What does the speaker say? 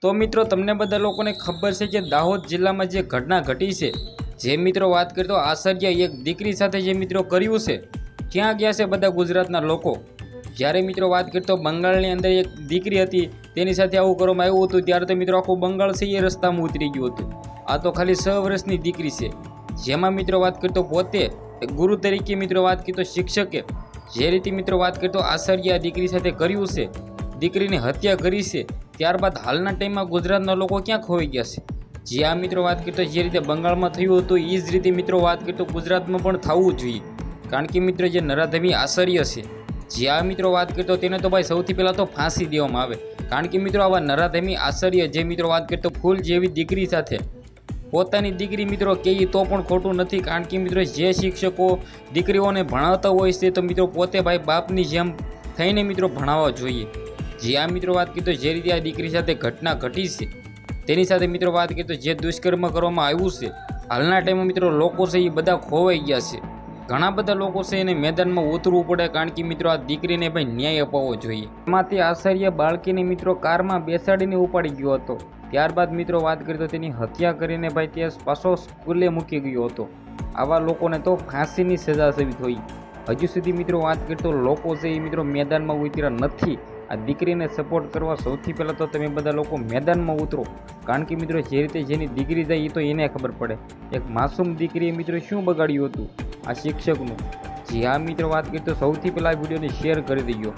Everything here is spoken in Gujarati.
તો મિત્રો તમને બધા લોકોને ખબર છે કે દાહોદ જિલ્લામાં જે ઘટના ઘટી છે, જે મિત્રો વાત કરતો આશ્ચર્ય એક દીકરી સાથે જે મિત્રો કર્યું છે, ક્યાં ગયા છે બધા ગુજરાતના લોકો? જ્યારે મિત્રો વાત કરતો બંગાળની અંદર એક દીકરી હતી, તેની સાથે આવું કરવામાં આવ્યું હતું, ત્યારે તો મિત્રો આખું બંગાળ છે એ રસ્તામાં ઉતરી ગયું હતું. આ તો ખાલી 6 વર્ષની દીકરી છે, જેમાં મિત્રો વાત કરતો પોતે ગુરુ તરીકે મિત્રો વાત કરતો શિક્ષકે જે રીતે મિત્રો વાત કરતો આશ્ચર્ય આ દીકરી સાથે કર્યું છે, દીકરીની હત્યા કરી છે, ત્યારબાદ હાલના ટાઈમમાં ગુજરાતના લોકો ક્યાં ખોવાઈ ગયા છે? જે આ મિત્રો વાત કરતો જે રીતે બંગાળમાં થયું હતું એ જ રીતે મિત્રો વાત કરતો ગુજરાતમાં પણ થવું જોઈએ. કારણ કે મિત્રો જે નરાધમી આશ્ચર્ય છે, જે આ મિત્રો વાત કરતો તેને તો ભાઈ સૌથી પહેલાં તો ફાંસી દેવામાં આવે. કારણ કે મિત્રો આવા નરાધમી આશ્ચર્ય જે મિત્રો વાત કરતો ફૂલ જેવી દીકરી સાથે પોતાની દીકરી મિત્રો કહીએ તો પણ ખોટું નથી. કારણ કે મિત્રો જે શિક્ષકો દીકરીઓને ભણાવતા હોય છે તો મિત્રો પોતે ભાઈ બાપની જેમ થઈને મિત્રો ભણાવવા જોઈએ. જે આ મિત્રો વાત કીધો જે રીતે આ દીકરી સાથે ઘટના ઘટી છે, તેની સાથે મિત્રો વાત કરીએ તો જે દુષ્કર્મ કરવામાં આવ્યું છે, હાલના ટાઈમમાં મિત્રો લોકો છે એ બધા ખોવાઈ ગયા છે. ઘણા બધા લોકો છે એને મેદાનમાં ઉતરવું પડે. કારણ કે મિત્રો આ દીકરીને ભાઈ ન્યાય અપાવવો જોઈએ. એમાંથી આશ્ચર્ય બાળકીને મિત્રો કારમાં બેસાડીને ઉપાડી ગયો હતો. ત્યારબાદ મિત્રો વાત કરીએ તો તેની હત્યા કરીને ભાઈ તે પાછો સ્કૂલે મૂકી ગયો હતો. આવા લોકોને તો ફાંસીની સજા થવી જોઈએ. હજુ સુધી મિત્રો વાત કરીએ તો લોકો છે એ મિત્રો મેદાનમાં ઉતર્યા નથી. આ દીકરીને સપોર્ટ કરવા સૌથી પહેલાં તો તમે બધા લોકો મેદાનમાં ઉતરો. કારણ કે મિત્રો જે રીતે જેની દીકરી જાય એ તો એને ખબર પડે. એક માસૂમ દીકરીએ મિત્રો શું બગાડ્યું હતું આ શિક્ષકનું? જે આ મિત્રો વાત કરીએ તો સૌથી પહેલાં આ વિડીયોને શેર કરી દેજો.